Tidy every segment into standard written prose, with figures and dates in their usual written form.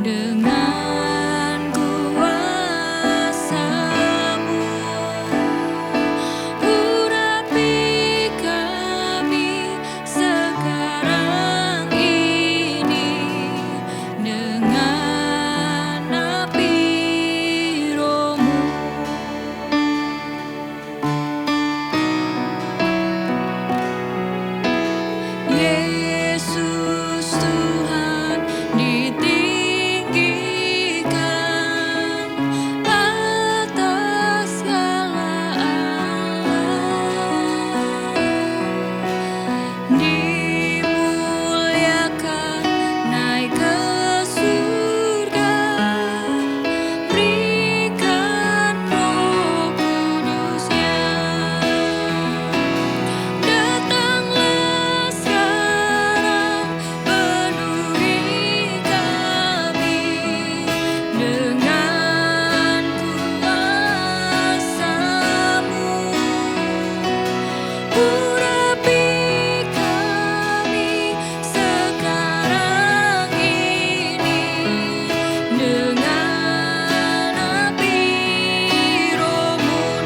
dengan kuasa-Mu. Urapi kami sekarang ini dengan api Roh-Mu. Yesus Tuhan ditinggikan atas segala alam, dimuliakan naik ke surga, berikan Roh Kudus-Nya. Datanglah sekarang, penuhi kami dengan kuasa-Mu. Urapi kami sekarang ini dengan api Roh-Mu.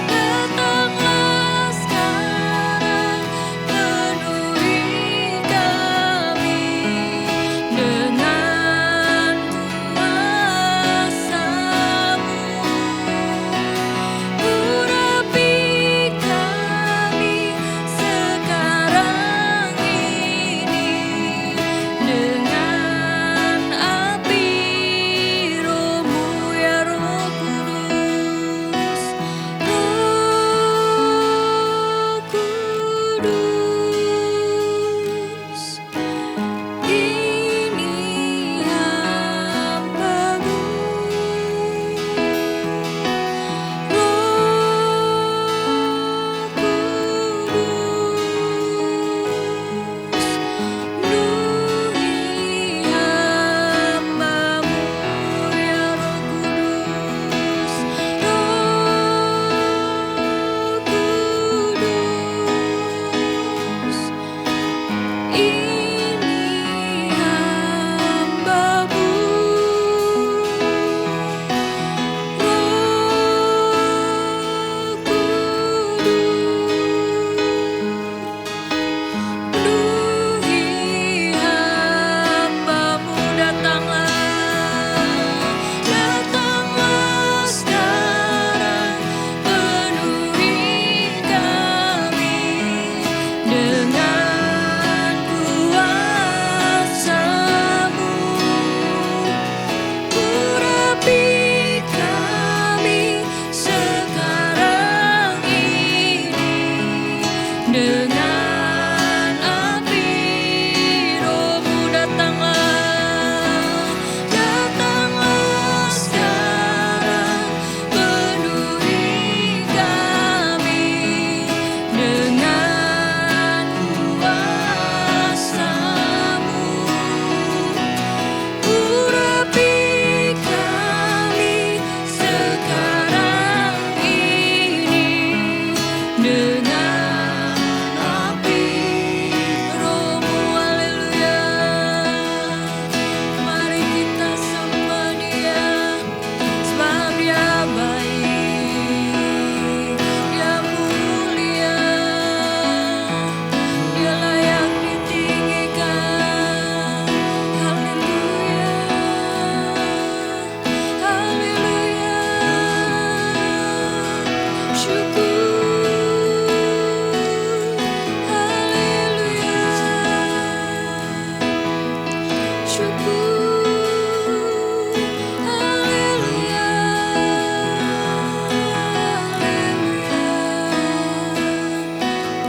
Datanglah sekarang, penuhi kami dengan kuasa-Mu. Urapi kami sekarang ini dengan api Roh-Mu, ya Roh Kudus, Roh Kudus. Ini hamba-Mu, Roh Kudus. Penuhi hamba-Mu, ya Roh Kudus, Roh Kudus. Ini hamba-Mu, Roh Kudus. Penuhi hamba-Mu, datanglah sekarang, penuhi kami dengan kuasa-Mu. Urapi kami sekarang ini dengan api Roh-Mu. Datanglah sekarang, penuhi kami dengan kuasa-Mu. Urapi kami sekarang ini dengan api Roh-Mu. Haleluya. Mari kita sembah Dia, sebab Dia baik, Dia mulia, Dia layak ditinggikan. Haleluya, haleluya. Syukur, haleluya. Syukur, haleluya, haleluya.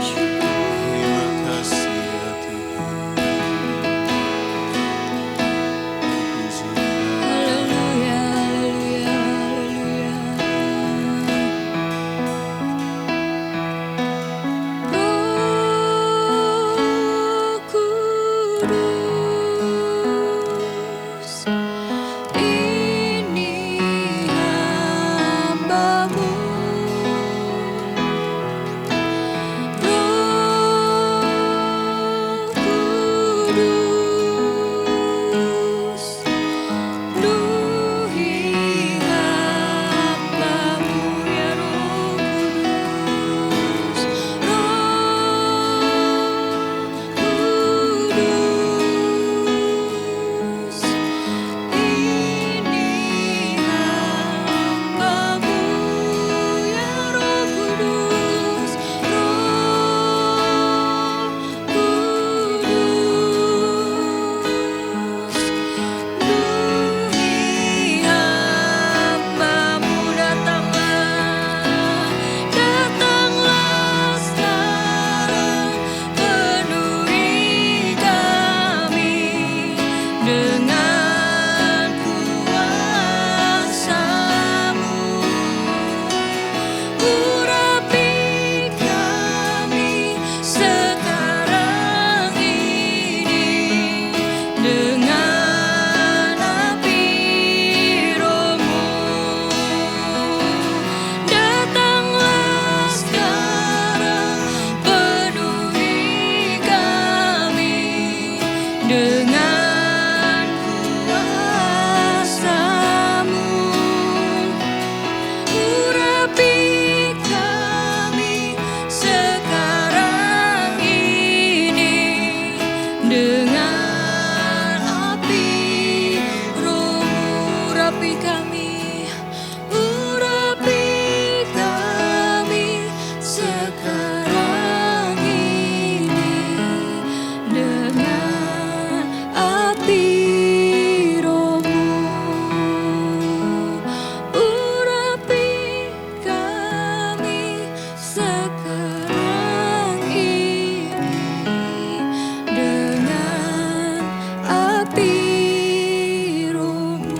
Syukur. Terima kasih ya Tuhan. Puji Haleluya, haleluya, haleluya. Roh Kudus. sekarang ini dengan api Roh-Mu. Urapi kami sekarang ini dengan api Roh-Mu.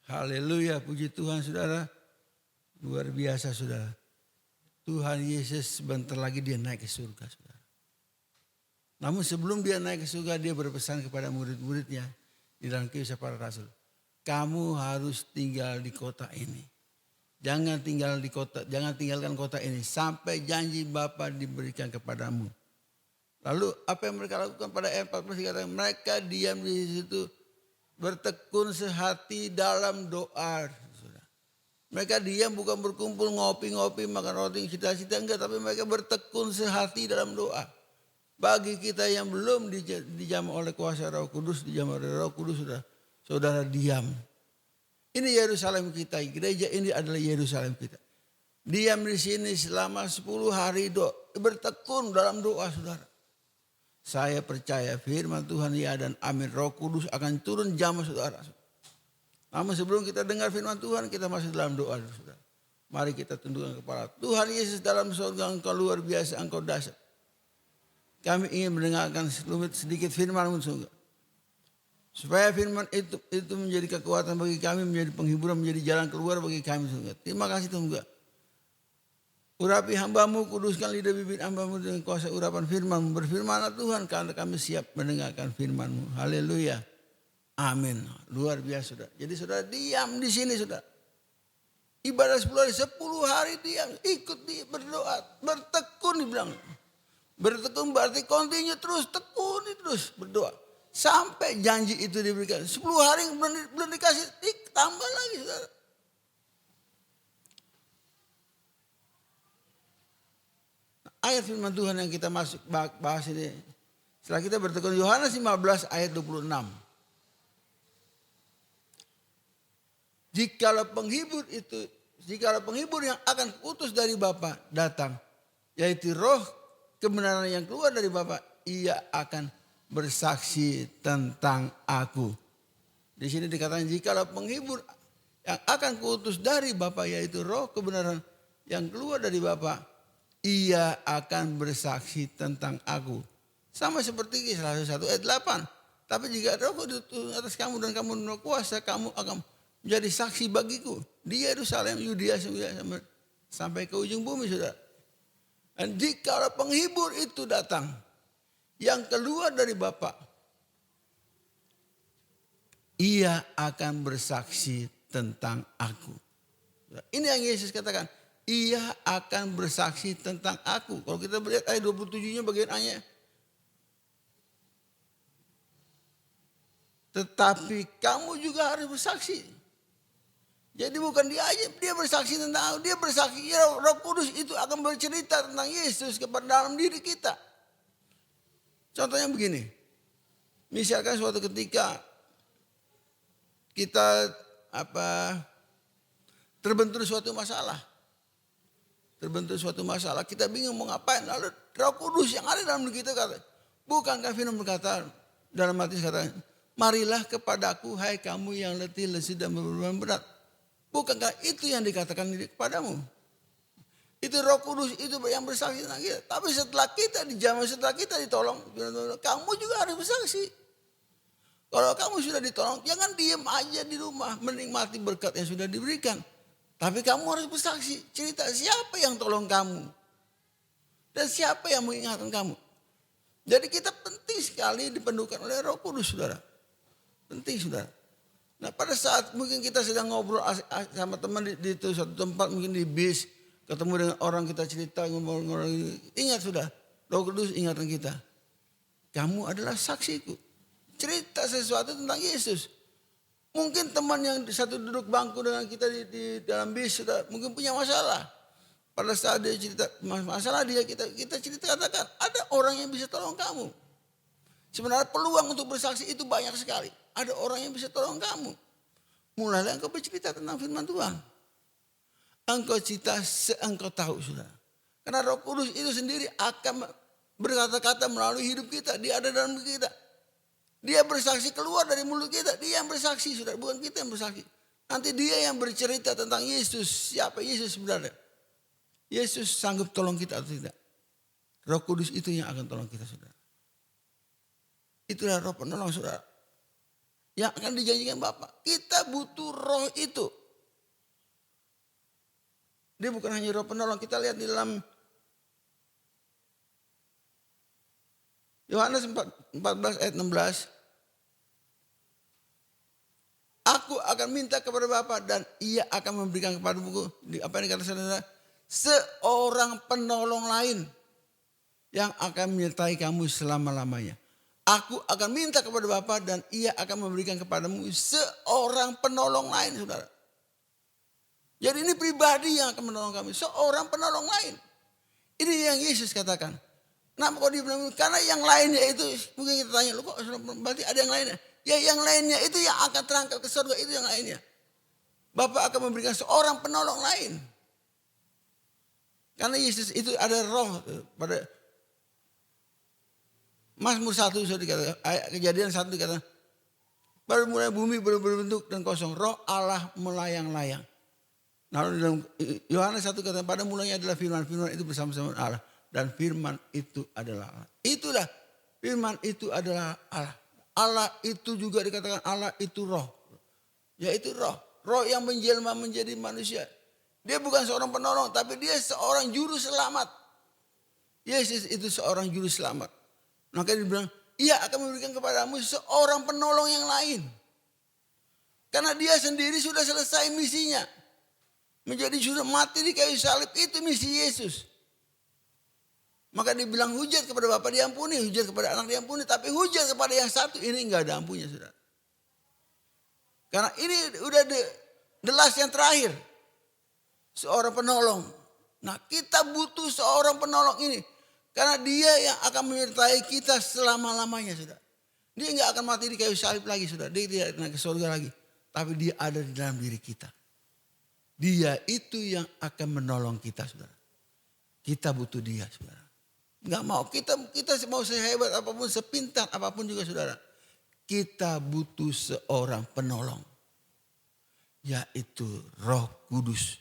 Haleluya, puji Tuhan saudara. Luar biasa saudara. Tuhan Yesus sebentar lagi dia naik ke surga saudara. Namun sebelum dia naik ke surga dia berpesan kepada murid-muridnya di dalam Kisah Para Rasul. Kamu harus tinggal di kota ini. Jangan tinggalkan kota ini sampai janji Bapa diberikan kepadamu. Lalu apa yang mereka lakukan pada ayat 14 dikatakan mereka diam di situ. Bertekun sehati dalam doa. Mereka diam bukan berkumpul ngopi-ngopi makan roti cita-cita enggak. Tapi mereka bertekun sehati dalam doa. Bagi kita yang belum dijamah oleh kuasa Roh Kudus. Dijamah oleh Roh Kudus saudara diam. Ini Yerusalem kita. Gereja ini adalah Yerusalem kita. Diam di sini selama 10 hari bertekun dalam doa saudara. Saya percaya firman Tuhan ya dan amin. Roh Kudus akan turun jamah saudara. Namun sebelum kita dengar firman Tuhan kita masih dalam doa saudara. Mari kita tundukkan kepala. Tuhan Yesus dalam surga engkau luar biasa, engkau dahsyat. Kami ingin mendengarkan sedikit firman-Mu saudara. Supaya firman itu menjadi kekuatan bagi kami, menjadi penghiburan, menjadi jalan keluar bagi kami saudara. Terima kasih Tuhan. Urapi hamba-Mu, kuduskan lidah bibir hamba-Mu dengan kuasa urapan firman-Mu. Berfirmanlah Tuhan karena kami siap mendengarkan firman-Mu. Haleluya. Amin. Luar biasa saudara. Jadi saudara diam di sini saudara. Ibadah 10 hari, 10 hari diam. Ikut dia berdoa. Bertekun dibilang. Bertekun berarti continue terus. Tekuni terus berdoa. Sampai janji itu diberikan. 10 hari belum dikasih. Tambah lagi saudara. Ayat firman Tuhan yang kita masuk bahas ini. Setelah kita bertekun Yohanes 15 ayat 26. Jikalau penghibur yang akan kutus dari Bapa datang. Yaitu roh kebenaran yang keluar dari Bapa. Ia akan bersaksi tentang aku. Di sini dikatakan jikalau penghibur yang akan kutus dari Bapa. Yaitu roh kebenaran yang keluar dari Bapa. Ia akan bersaksi tentang aku. Sama seperti Kisah 1 ayat 8. Tapi jika Roh Kudus atas kamu dan kamu menurut kuasa, kamu akan menjadi saksi bagiku. Di Yerusalem, Yudea sampai ke ujung bumi saudara. Dan jika penghibur itu datang, yang keluar dari Bapa, ia akan bersaksi tentang aku. Ini yang Yesus katakan. Ia akan bersaksi tentang aku. Kalau kita melihat ayat 27-nya bagian A-nya. Tetapi kamu juga harus bersaksi. Jadi bukan dia aja, dia bersaksi tentang aku. Dia bersaksi, ya, Roh Kudus itu akan bercerita tentang Yesus kepada dalam diri kita. Contohnya begini. Misalkan suatu ketika kita terbentur suatu masalah. Kita bingung mau ngapain. Lalu Roh Kudus yang ada dalam diri kita kata, bukankah firman berkata dalam Matius kata, marilah kepadaku hai kamu yang letih, lesu dan berbeban berat. Bukankah itu yang dikatakan kepadamu? Itu Roh Kudus itu yang bersaksi tentang kita. Tapi setelah kita dijamah, setelah kita ditolong, kamu juga harus bersaksi. Kalau kamu sudah ditolong, jangan diam aja di rumah menikmati berkat yang sudah diberikan. Tapi kamu harus bersaksi, cerita siapa yang tolong kamu. Dan siapa yang mengingatkan kamu. Jadi kita penting sekali dipenuhkan oleh Roh Kudus saudara. Penting saudara. Nah pada saat mungkin kita sedang ngobrol sama teman di suatu tempat, mungkin di bis. Ketemu dengan orang kita cerita, ngobrol-ngobrol. Ingat sudah, Roh Kudus ingatkan kita. Kamu adalah saksiku. Cerita sesuatu tentang Yesus. Mungkin teman yang satu duduk bangku dengan kita di dalam bis sudah mungkin punya masalah. pada saat dia cerita masalah dia, kita cerita katakan ada orang yang bisa tolong kamu. Sebenarnya peluang untuk bersaksi itu banyak sekali. Ada orang yang bisa tolong kamu. Mulailah engkau bercerita tentang firman Tuhan. Engkau cerita seengkau tahu, saudara. Karena Roh Kudus itu sendiri akan berkata-kata melalui hidup kita. Dia ada dalam diri kita. Dia bersaksi keluar dari mulut kita. Dia yang bersaksi, saudara. Bukan kita yang bersaksi. Nanti dia yang bercerita tentang Yesus. Siapa Yesus sebenarnya? Yesus sanggup tolong kita atau tidak? Roh Kudus itu yang akan tolong kita, saudara. Itulah roh penolong, saudara. Yang akan dijanjikan Bapa. Kita butuh roh itu. Dia bukan hanya roh penolong. Kita lihat di dalam Yohanes 14 ayat 16. Aku akan minta kepada Bapa dan ia akan memberikan kepadamu. Apa yang dikatakan saudara? Seorang penolong lain yang akan menyertai kamu selama-lamanya. Aku akan minta kepada Bapa dan ia akan memberikan kepadamu seorang penolong lain, saudara. Jadi ini pribadi yang akan menolong kami. Seorang penolong lain. Ini yang Yesus katakan. Kenapa kok dia bilang? Karena yang lainnya itu, mungkin kita tanya, lu kok berarti ada yang lainnya? Ya yang lainnya itu yang akan terangkat ke surga, itu yang lainnya. Bapak akan memberikan seorang penolong lain. Karena Yesus itu ada roh pada Mazmur 1 sudah dikatakan, Kejadian 1 dikatakan, baru mulai bumi berbentuk dan kosong, roh Allah melayang-layang. Lalu dalam Yohanes 1 kata pada mulanya adalah firman, firman itu bersama-sama Allah. Dan firman itu adalah Allah. Itulah firman itu adalah Allah. Allah itu juga dikatakan Allah itu roh. Yaitu roh. Roh yang menjelma menjadi manusia. Dia bukan seorang penolong tapi dia seorang juru selamat. Yesus itu seorang juru selamat. Maka dia bilang, ia akan memberikan kepadamu seorang penolong yang lain. Karena dia sendiri sudah selesai misinya. Menjadi sudah mati di kayu salib, itu misi Yesus. Maka dibilang hujat kepada Bapa diampuni, hujat kepada anak diampuni. Tapi hujat kepada yang satu ini enggak ada ampunnya, saudara. Karena ini udah the last yang terakhir. Seorang penolong. Nah kita butuh seorang penolong ini. Karena dia yang akan menyertai kita selama-lamanya, saudara. Dia enggak akan mati di kayu salib lagi, saudara. Dia tidak naik ke surga lagi. Tapi dia ada di dalam diri kita. Dia itu yang akan menolong kita, saudara. Kita butuh dia, saudara. Enggak mau, kita mau sehebat apapun, sepintar apapun juga, saudara. Kita butuh seorang penolong. Yaitu Roh Kudus.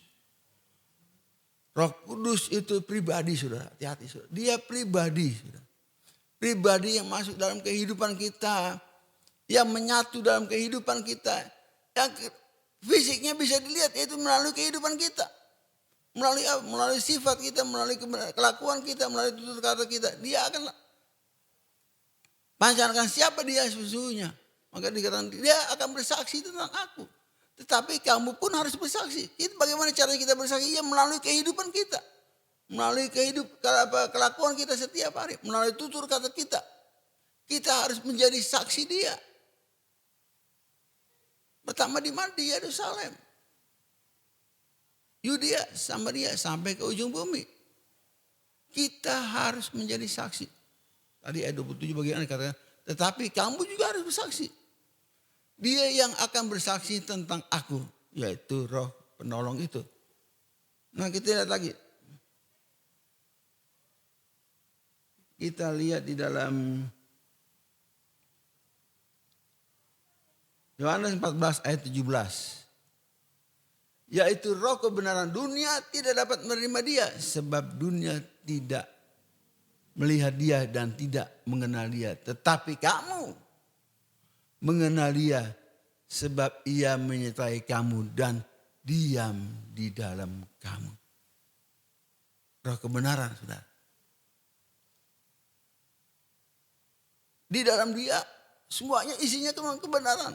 Roh Kudus itu pribadi, saudara. Hati-hati, saudara. Dia pribadi, saudara. Pribadi yang masuk dalam kehidupan kita. Yang menyatu dalam kehidupan kita. Yang fisiknya bisa dilihat, yaitu melalui kehidupan kita. Melalui sifat kita, melalui kelakuan kita, melalui tutur kata kita. Dia akan pancarkan siapa dia sesungguhnya. Maka dikatakan dia akan bersaksi tentang aku. Tetapi kamu pun harus bersaksi. Itu bagaimana caranya kita bersaksi? Ya melalui kehidupan kita. Melalui kelakuan kita setiap hari. Melalui tutur kata kita. Kita harus menjadi saksi dia. Pertama di mana? Di Yerusalem. Yudea, Samaria, sampai ke ujung bumi. Kita harus menjadi saksi. Tadi ayat 27 bagian katakan, tetapi kamu juga harus bersaksi. Dia yang akan bersaksi tentang aku, yaitu Roh penolong itu. Nah kita lihat lagi. Kita lihat di dalam Yohanes 14 ayat 17. Yaitu roh kebenaran, dunia tidak dapat menerima dia. Sebab dunia tidak melihat dia dan tidak mengenal dia. Tetapi kamu mengenal dia sebab ia menyertai kamu dan diam di dalam kamu. Roh kebenaran, saudara. Di dalam dia semuanya isinya kebenaran.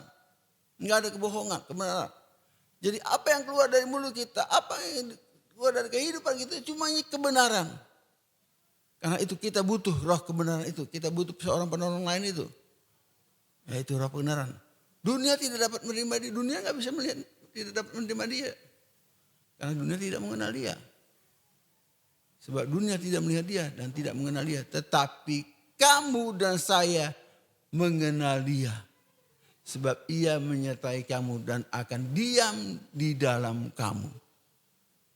Enggak ada kebohongan, kebenaran. Jadi apa yang keluar dari mulut kita, apa yang keluar dari kehidupan kita cuma kebenaran. Karena itu kita butuh roh kebenaran itu. Kita butuh seorang penolong lain itu. Yaitu roh kebenaran. Dunia tidak dapat menerima dia. Dunia gak bisa melihat, tidak dapat menerima dia. Karena dunia tidak mengenal dia. Sebab dunia tidak melihat dia dan tidak mengenal dia. Tetapi kamu dan saya mengenal dia. Sebab ia menyertai kamu dan akan diam di dalam kamu.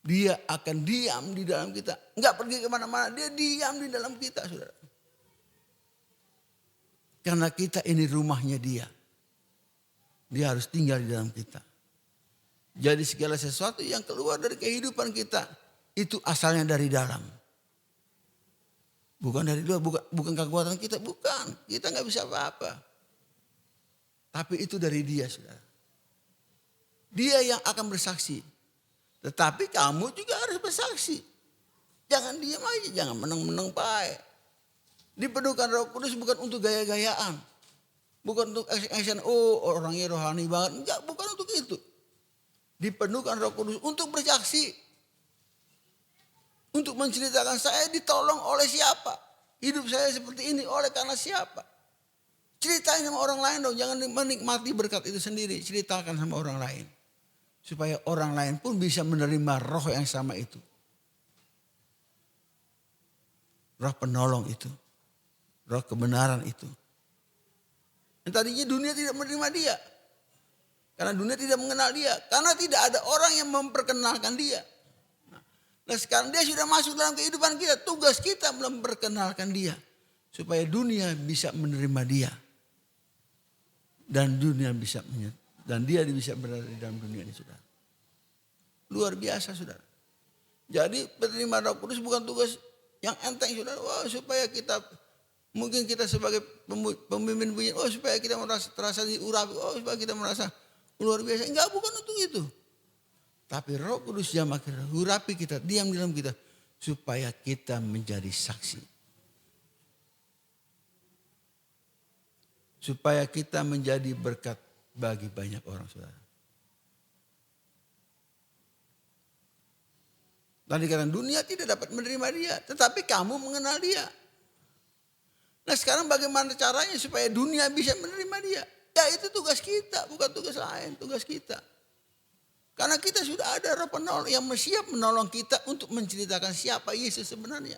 Dia akan diam di dalam kita. Enggak pergi kemana-mana, dia diam di dalam kita, saudara. Karena kita ini rumahnya dia. Dia harus tinggal di dalam kita. Jadi segala sesuatu yang keluar dari kehidupan kita, itu asalnya dari dalam. Bukan dari luar, bukan kekuatan kita, bukan. Kita nggak bisa apa-apa. Tapi itu dari dia, saudara. Dia yang akan bersaksi. Tetapi kamu juga harus bersaksi. Jangan diam aja, jangan menang-menang baik. Dipenuhkan Roh Kudus bukan untuk gaya-gayaan. Bukan untuk action, oh orangnya rohani banget. Enggak, bukan untuk itu. Dipenuhkan Roh Kudus untuk bersaksi. Untuk menceritakan saya ditolong oleh siapa. Hidup saya seperti ini oleh karena siapa. Ceritain sama orang lain dong. Jangan menikmati berkat itu sendiri. Ceritakan sama orang lain. Supaya orang lain pun bisa menerima roh yang sama itu. Roh penolong itu. Roh kebenaran itu. Yang tadinya dunia tidak menerima dia. Karena dunia tidak mengenal dia. Karena tidak ada orang yang memperkenalkan dia. Nah sekarang dia sudah masuk dalam kehidupan kita. Tugas kita memperkenalkan dia. Supaya dunia bisa menerima dia. Dan dunia bisa dan dia bisa berada di dalam dunia ini, saudara. Luar biasa, saudara. Jadi penerima Roh Kudus bukan tugas yang enteng, saudara. Wah, supaya kita, mungkin kita sebagai pemimpin punya, oh supaya kita terasa diurapi, oh supaya kita merasa luar biasa. Enggak, bukan untuk itu. Tapi Roh Kudus yang akhirnya urapi kita, diam di dalam kita. Supaya kita menjadi saksi. Supaya kita menjadi berkat bagi banyak orang, saudara. Tadi karena dunia tidak dapat menerima dia. Tetapi kamu mengenal dia. Nah sekarang bagaimana caranya supaya dunia bisa menerima dia? Ya itu tugas kita, bukan tugas lain, tugas kita. Karena kita sudah ada Roh penolong yang siap menolong kita untuk menceritakan siapa Yesus sebenarnya.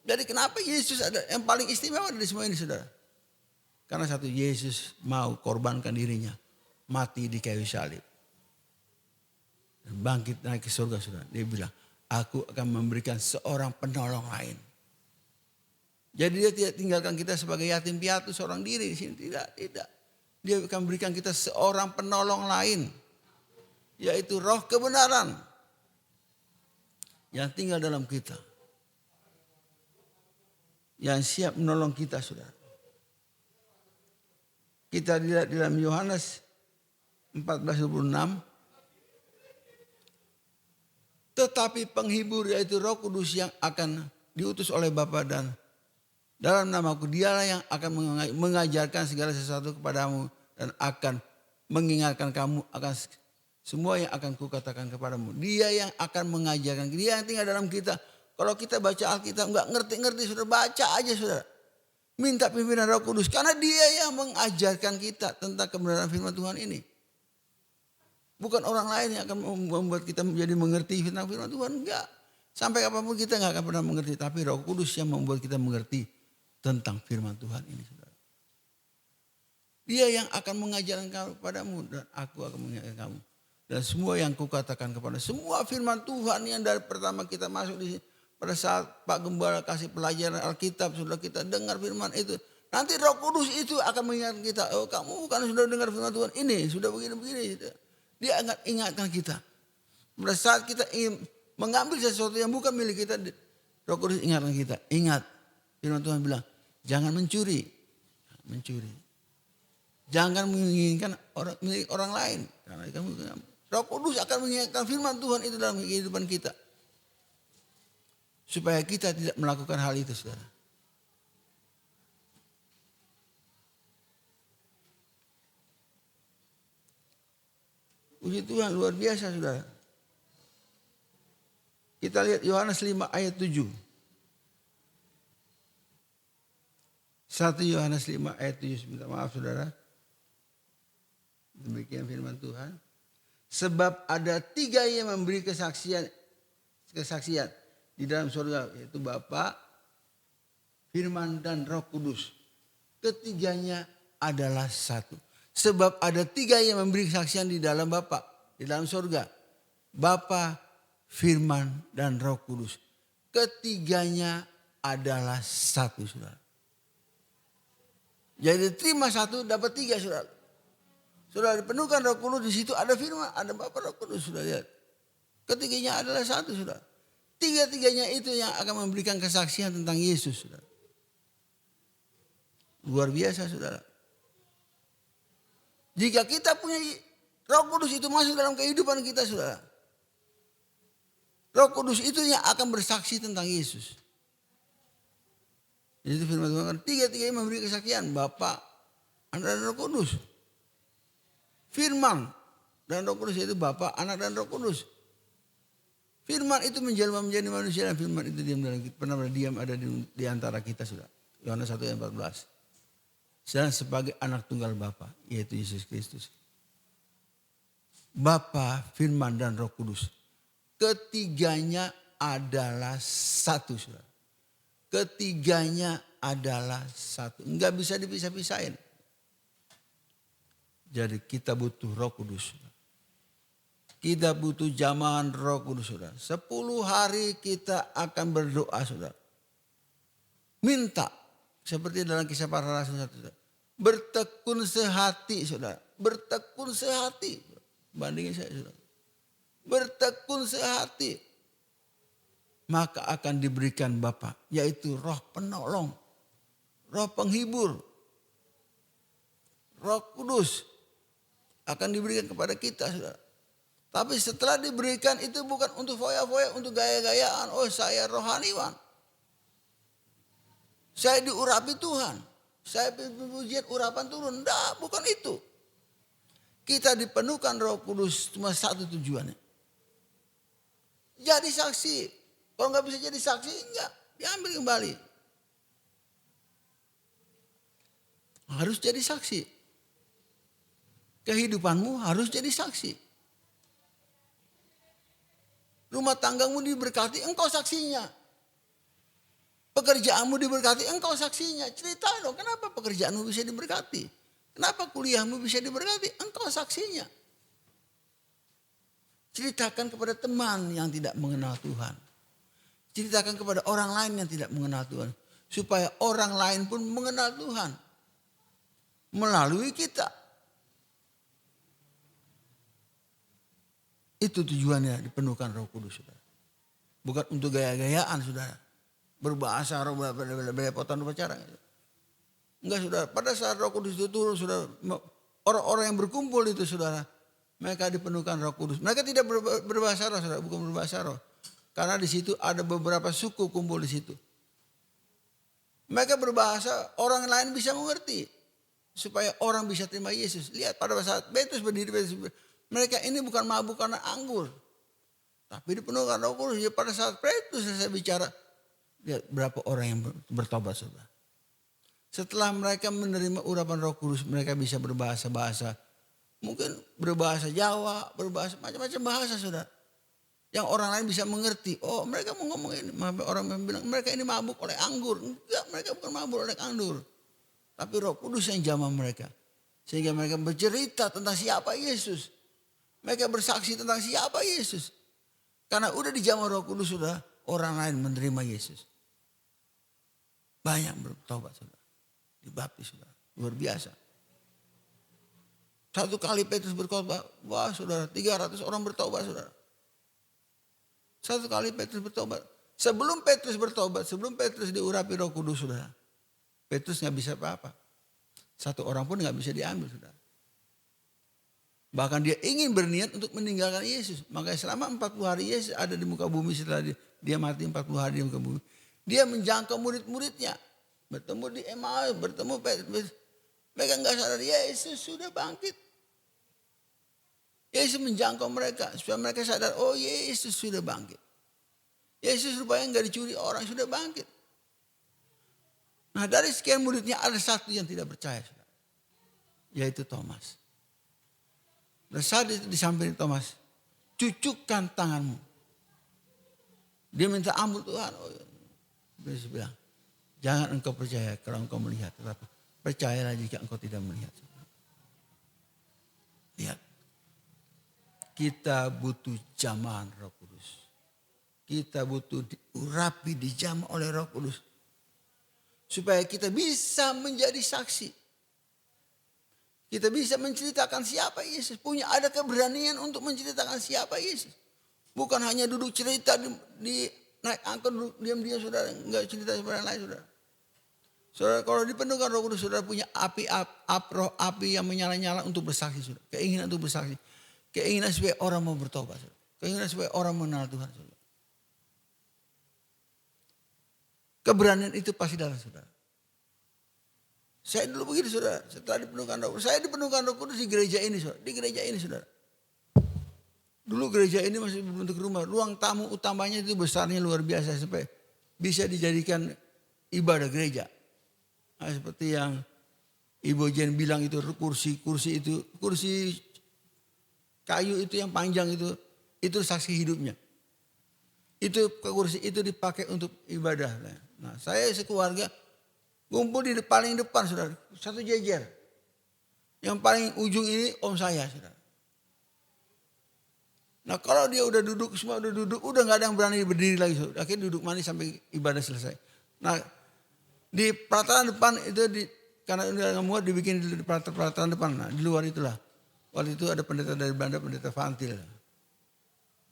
Jadi kenapa Yesus ada yang paling istimewa dari semua ini, saudara? Karena satu, Yesus mau korbankan dirinya. Mati di kayu salib. Dan bangkit naik ke surga, saudara. Dia bilang, aku akan memberikan seorang penolong lain. Jadi dia tidak tinggalkan kita sebagai yatim piatu seorang diri di sini. Tidak. Dia akan memberikan kita seorang penolong lain. Yaitu Roh kebenaran. Yang tinggal dalam kita. Yang siap menolong kita, saudara. Kita lihat dalam Yohanes 14:26. Tetapi penghibur yaitu Roh Kudus yang akan diutus oleh Bapa dan dalam namaku, dialah yang akan mengajarkan segala sesuatu kepadamu dan akan mengingatkan kamu akan semua yang akan kukatakan kepadamu. Dia yang akan mengajarkan, dia yang tinggal dalam kita. Kalau kita baca Alkitab nggak ngerti-ngerti, saudara, baca aja, saudara. Minta pimpinan Roh Kudus karena dia yang mengajarkan kita tentang kebenaran firman Tuhan ini. Bukan orang lain yang akan membuat kita menjadi mengerti firman Tuhan, enggak. Sampai kapanpun kita nggak akan pernah mengerti, tapi Roh Kudus yang membuat kita mengerti tentang firman Tuhan ini, saudara. Dia yang akan mengajarkan kepadamu dan aku akan mengajarkan kamu. Dan semua yang kukatakan kepada semua firman Tuhan yang dari pertama kita masuk di sini. Pada saat Pak Gembala kasih pelajaran Alkitab, sudah kita dengar firman itu. Nanti Roh Kudus itu akan mengingatkan kita. Oh kamu kan sudah dengar firman Tuhan ini. Sudah begini-begini. Dia akan ingatkan kita. Pada saat kita ingin mengambil sesuatu yang bukan milik kita. Roh Kudus ingatkan kita. Ingat. Firman Tuhan bilang. Jangan mencuri. Jangan menginginkan milik orang lain. Karena Roh Kudus akan mengingatkan firman Tuhan itu dalam kehidupan kita. Supaya kita tidak melakukan hal itu, saudara. Puji Tuhan, luar biasa, saudara. Kita lihat Yohanes 5 ayat 7. 1 Yohanes 5 ayat 7. Minta maaf, saudara. Demikian firman Tuhan. Sebab ada 3 yang memberi kesaksian. kesaksian di dalam surga, yaitu Bapa, Firman dan Roh Kudus. Ketiganya adalah satu. Sebab ada tiga yang memberi kesaksian di dalam Bapa, di dalam surga. Bapa, Firman dan Roh Kudus. Ketiganya adalah satu, saudara. Jadi terima satu dapat tiga, saudara. Saudara dipenuhkan Roh Kudus, di situ ada Firman, ada Bapa, Roh Kudus, saudara lihat. Ketiganya adalah satu, saudara. Tiga-tiganya itu yang akan memberikan kesaksian tentang Yesus, saudara. Luar biasa, saudara. Jika kita punya Roh Kudus itu masuk dalam kehidupan kita, saudara. Roh Kudus itu yang akan bersaksi tentang Yesus. Jadi firman Tuhan, tiga-tiganya memberi kesaksian. Bapa, Anak dan Roh Kudus. Firman dan Roh Kudus yaitu Bapa, Anak dan Roh Kudus. Firman itu menjelma menjadi manusia dan firman itu diam dalam kita. Pernah diam ada di antara kita, sudah. Yohanes 1 ayat 14. Dan sebagai anak tunggal Bapa, yaitu Yesus Kristus. Bapa, Firman dan Roh Kudus. Ketiganya adalah satu, saudara. Ketiganya adalah satu. Enggak bisa dipisah-pisahin. Jadi kita butuh Roh Kudus. Kita butuh jamahan Roh Kudus, saudara. 10 hari kita akan berdoa, saudara. Minta. Seperti dalam Kisah Para Rasul 1. Saudara. Bertekun sehati, saudara. Bertekun sehati. Bandingin saya, saudara. Bertekun sehati. Maka akan diberikan Bapa, yaitu Roh Penolong. Roh Penghibur. Roh Kudus. Akan diberikan kepada kita, saudara. Tapi setelah diberikan itu bukan untuk foya-foya, untuk gaya-gayaan. Oh, saya rohaniwan. Saya diurapi Tuhan. Saya pujian urapan turun. Enggak, bukan itu. Kita dipenuhkan Roh Kudus cuma satu tujuannya. Jadi saksi. Kalau nggak bisa jadi saksi, enggak. Diambil kembali. Harus jadi saksi. Kehidupanmu harus jadi saksi. Rumah tanggamu diberkati, engkau saksinya. Pekerjaanmu diberkati, engkau saksinya. Cerita dong, kenapa pekerjaanmu bisa diberkati? Kenapa kuliahmu bisa diberkati? Engkau saksinya. Ceritakan kepada teman yang tidak mengenal Tuhan. Ceritakan kepada orang lain yang tidak mengenal Tuhan. Supaya orang lain pun mengenal Tuhan. Melalui kita. Itu tujuannya dipenuhkan Roh Kudus, saudara. Bukan untuk gaya-gayaan, saudara. Berbahasa roh, belepotan upacara. Enggak, saudara. Pada saat Roh Kudus itu turun, saudara. Orang-orang yang berkumpul itu, saudara. Mereka dipenuhkan Roh Kudus. Mereka tidak berbahasa roh, saudara. Bukan berbahasa roh. Karena di situ ada beberapa suku kumpul di situ. Mereka berbahasa, orang lain bisa mengerti. Supaya orang bisa terima Yesus. Lihat pada saat Petrus berdiri, mereka ini bukan mabuk karena anggur. Tapi dipenuhkan Roh Kudus. Ya, pada saat Petrus saya bicara, lihat berapa orang yang bertobat, saudara. Setelah mereka menerima urapan Roh Kudus, mereka bisa berbahasa-bahasa. Mungkin berbahasa Jawa, berbahasa macam-macam bahasa, saudara. Yang orang lain bisa mengerti. Oh, mereka mau ngomong ini. Orang bilang mereka ini mabuk oleh anggur. Enggak, mereka bukan mabuk oleh anggur. Tapi Roh Kudus yang jamah mereka. Sehingga mereka bercerita tentang siapa Yesus. Mereka bersaksi tentang siapa Yesus. Karena udah dijamah Roh Kudus, sudah orang lain menerima Yesus. Banyak bertobat, saudara. Dibaptis, saudara. Luar biasa. Satu kali Petrus berkhotbah, wah saudara, 300 orang bertobat, saudara. Satu kali Petrus bertobat. Sebelum Petrus bertobat, sebelum Petrus diurapi Roh Kudus, saudara. Petrus gak bisa apa-apa. Satu orang pun gak bisa diambil, saudara. Bahkan dia ingin berniat untuk meninggalkan Yesus. Makanya selama 40 hari Yesus ada di muka bumi, setelah dia mati 40 hari di muka bumi. Dia menjangkau murid-muridnya. Bertemu di Emmaus, bertemu Petrus. Mereka gak sadar Yesus sudah bangkit. Yesus menjangkau mereka supaya mereka sadar, oh Yesus sudah bangkit. Yesus rupanya gak dicuri orang, sudah bangkit. Nah dari sekian muridnya ada satu yang tidak percaya, saudara. Yaitu Thomas. Dan saat itu disampaikan Thomas, cucukkan tanganmu. Dia minta ampun Tuhan. Oh, Yesus bilang, jangan engkau percaya kalau engkau melihat. Tetapi percayalah jika engkau tidak melihat. Lihat. Kita butuh jamahan Roh Kudus. Kita butuh diurapi, dijamah oleh Roh Kudus. Supaya kita bisa menjadi saksi. Kita bisa menceritakan siapa Yesus. Ada keberanian untuk menceritakan siapa Yesus. Bukan hanya duduk cerita di naik angkot duduk diam-diam saudara. Enggak cerita seperti lain saudara. Saudara kalau dipenuhkan Roh Kudus saudara punya api yang menyala-nyala untuk bersaksi saudara. Keinginan untuk bersaksi. Keinginan supaya orang mau bertobat saudara. Keinginan supaya orang mengenal Tuhan saudara. Keberanian itu pasti datang saudara. Saya dulu begitu saudara. Setelah dipenuhkan Roh Kudus. Saya dipenuhkan Roh Kudus di gereja ini saudara. Di gereja ini saudara. Dulu gereja ini masih berbentuk rumah. Ruang tamu utamanya itu besarnya luar biasa. Sampai bisa dijadikan ibadah gereja. Nah, seperti yang Ibu Jen bilang itu kursi kayu itu yang panjang itu saksi hidupnya. Itu kursi itu dipakai untuk ibadah. Nah, saya sekeluarga kumpul di paling depan saudara, satu jejer. Yang paling ujung ini om saya saudara. Nah kalau dia udah duduk, semua udah duduk, udah gak ada yang berani berdiri lagi saudara. Akhirnya duduk manis sampai ibadah selesai. Nah di pelataran depan itu karena udah muat dibikin di pelataran depan. Nah di luar itulah. Waktu itu ada pendeta dari Belanda, pendeta Fantil.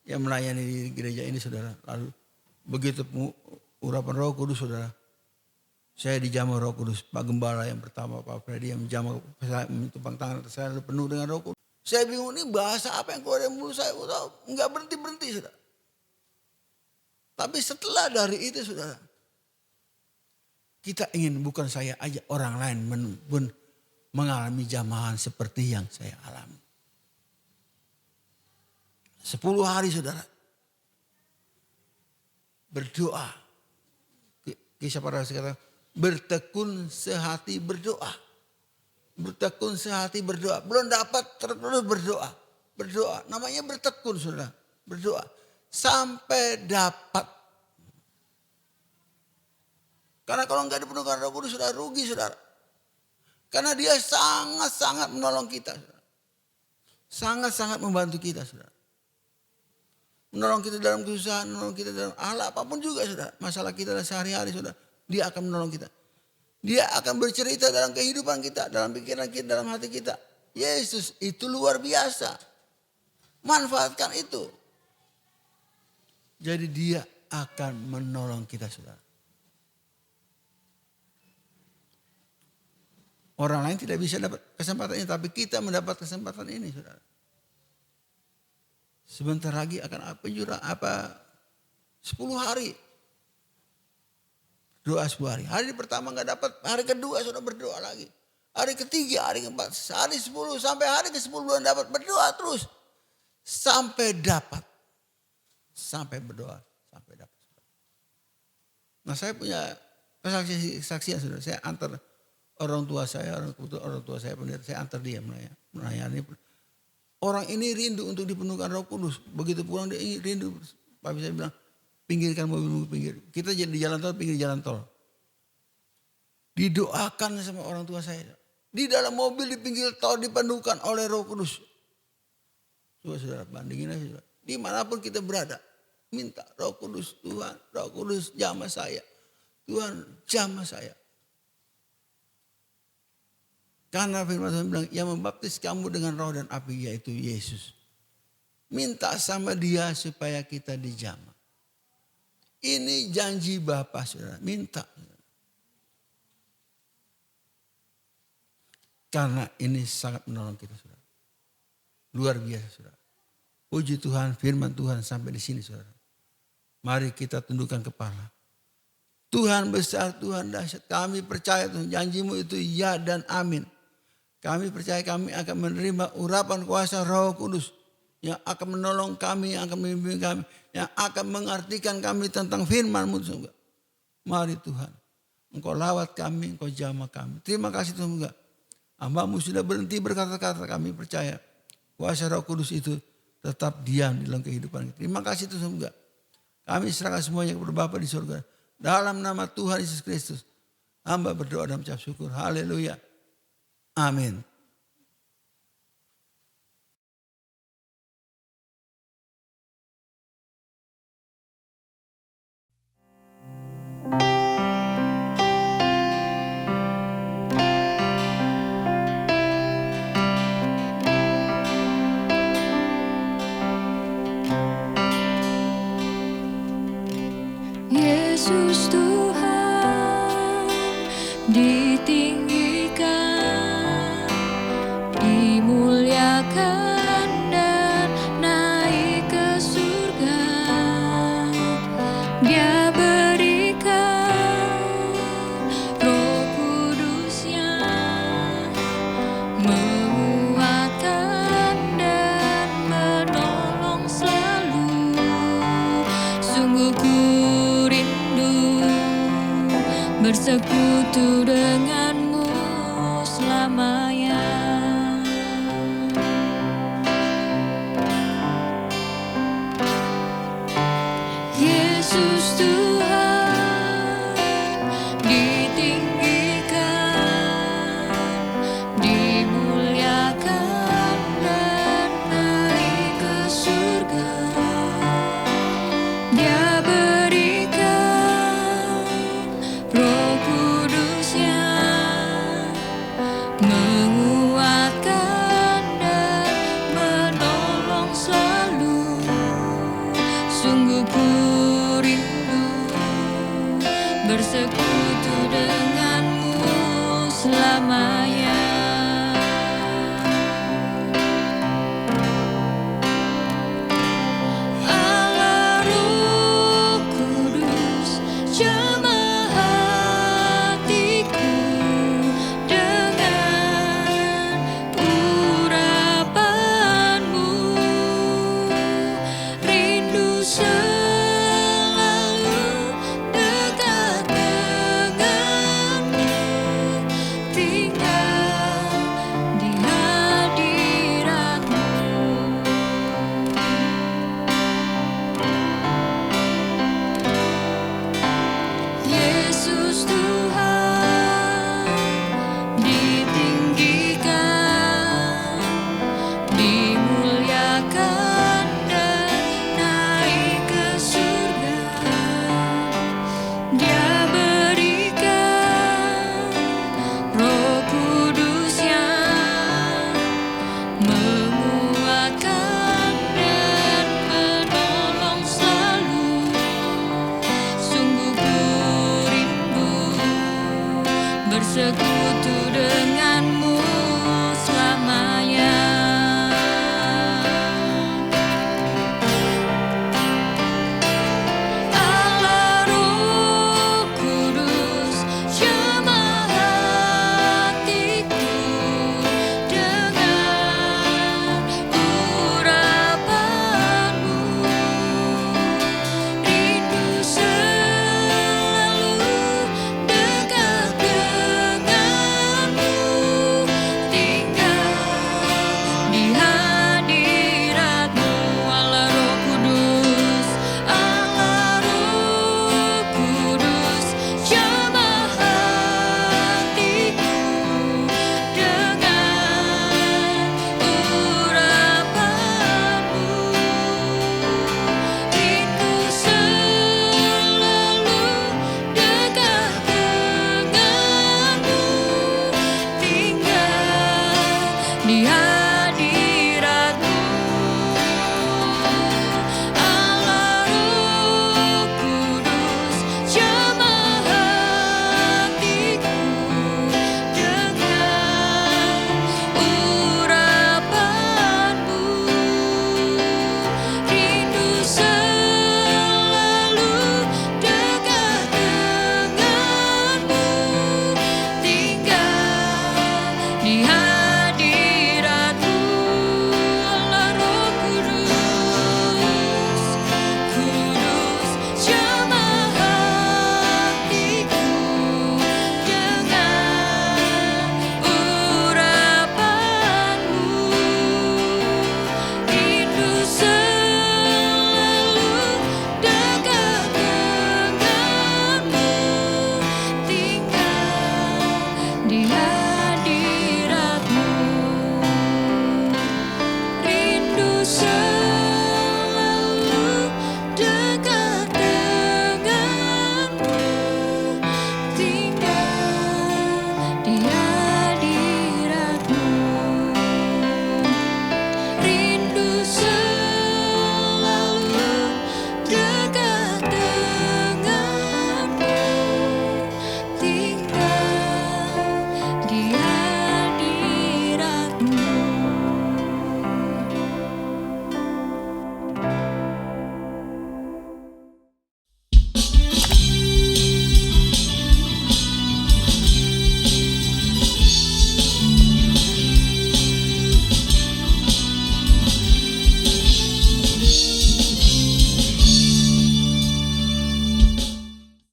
Yang melayani di gereja ini saudara. Lalu begitu urapan Roh Kudus saudara. Saya dijamah Roh Kudus. Pak Gembala yang pertama, Pak Freddy yang menjamah, saya tumpang tangan saya penuh dengan Roh Kudus. Saya bingung ini bahasa apa yang keluar dari mulut saya. Enggak berhenti saudara. Tapi setelah dari itu saudara. Kita ingin bukan saya aja orang lain pun mengalami jamahan seperti yang saya alami. 10 hari saudara. Berdoa. Kisah para rasul kata bertekun sehati berdoa. Bertekun sehati berdoa. Belum dapat terus berdoa. Berdoa. Namanya bertekun saudara. Berdoa. Sampai dapat. Karena kalau enggak dipenuhkan Roh Kudus sudah rugi saudara. Karena dia sangat-sangat menolong kita. Saudara. Sangat-sangat membantu kita saudara. Menolong kita dalam kesusahan. Menolong kita dalam hal apapun juga saudara. Masalah kita sehari-hari saudara. Dia akan menolong kita. Dia akan bercerita dalam kehidupan kita, dalam pikiran kita, dalam hati kita. Yesus itu luar biasa. Manfaatkan itu. Jadi dia akan menolong kita saudara. Orang lain tidak bisa dapat kesempatan ini, tapi kita mendapat kesempatan ini saudara. Sebentar lagi akan penjura 10 hari. Doa 10 hari. Hari pertama gak dapat. Hari kedua sudah berdoa lagi. Hari ketiga, hari keempat. Hari 10 sampai hari ke-10 belum dapat. Berdoa terus. Sampai dapat. Sampai berdoa. Sampai dapat. Nah saya punya kesaksian sudah. Saya antar orang tua saya. Orang tua saya pendeta. Saya antar dia melayani. Orang ini rindu untuk dipenuhkan Roh Kudus. Begitu pulang dia rindu. Pak saya bilang. Pinggirkan mobil pinggir. Kita jadi di jalan tol, pinggir jalan tol. Didoakan sama orang tua saya. Di dalam mobil di pinggir tol dipenuhkan oleh Roh Kudus. Coba saudara bandingin aja saudara. Dimanapun kita berada. Minta Roh Kudus Tuhan. Roh Kudus jamah saya. Tuhan jamah saya. Karena firman Tuhan bilang yang membaptis kamu dengan roh dan api yaitu Yesus. Minta sama dia supaya kita dijamah. Ini janji Bapa saudara, minta. Karena ini sangat menolong kita saudara. Luar biasa saudara. Puji Tuhan, firman Tuhan sampai di sini saudara. Mari kita tundukkan kepala. Tuhan besar, Tuhan dahsyat. Kami percaya Tuhan, janjimu itu ya dan amin. Kami percaya kami akan menerima urapan kuasa Roh Kudus. Yang akan menolong kami, yang akan membimbing kami. Yang akan mengartikan kami tentang firman-Mu Tuhan. Mari Tuhan. Engkau lawat kami, Engkau jamah kami. Terima kasih Tuhan. Hamba-Mu sudah berhenti berkata-kata, kami percaya. Kuasa Roh Kudus itu tetap diam di dalam kehidupan kita. Terima kasih Tuhan. Kami serahkan semuanya kepada Bapa di surga. Dalam nama Tuhan Yesus Kristus. Hamba berdoa dan mengucap syukur. Haleluya. Amin. Yesus Tuhan ditinggikan, dimuliakan dan naik ke surga. Dia berikan Roh Kudus-Nya, menguatkan dan menolong selalu. Sungguh ku bersekutu denganmu selamanya. Yesus Tuhan ditinggikan, dimuliakan dan naik ke surga. Dia berikan Roh Kudus-Nya, menguatkan dan menolong selalu. Sungguh ku rindu bersekutu denganmu selamanya. Allah Roh Kudus, jamah hatiku dengan urapanmu. Rindu selalu dekat denganmu, tinggal di hadiratmu. Yesus Tuhan ditinggikan, dimuliakan dan naik ke surga. Dia berikan Roh Kudus-Nya, menguatkan dan menolong selalu. Sungguh ku rindu bersekutu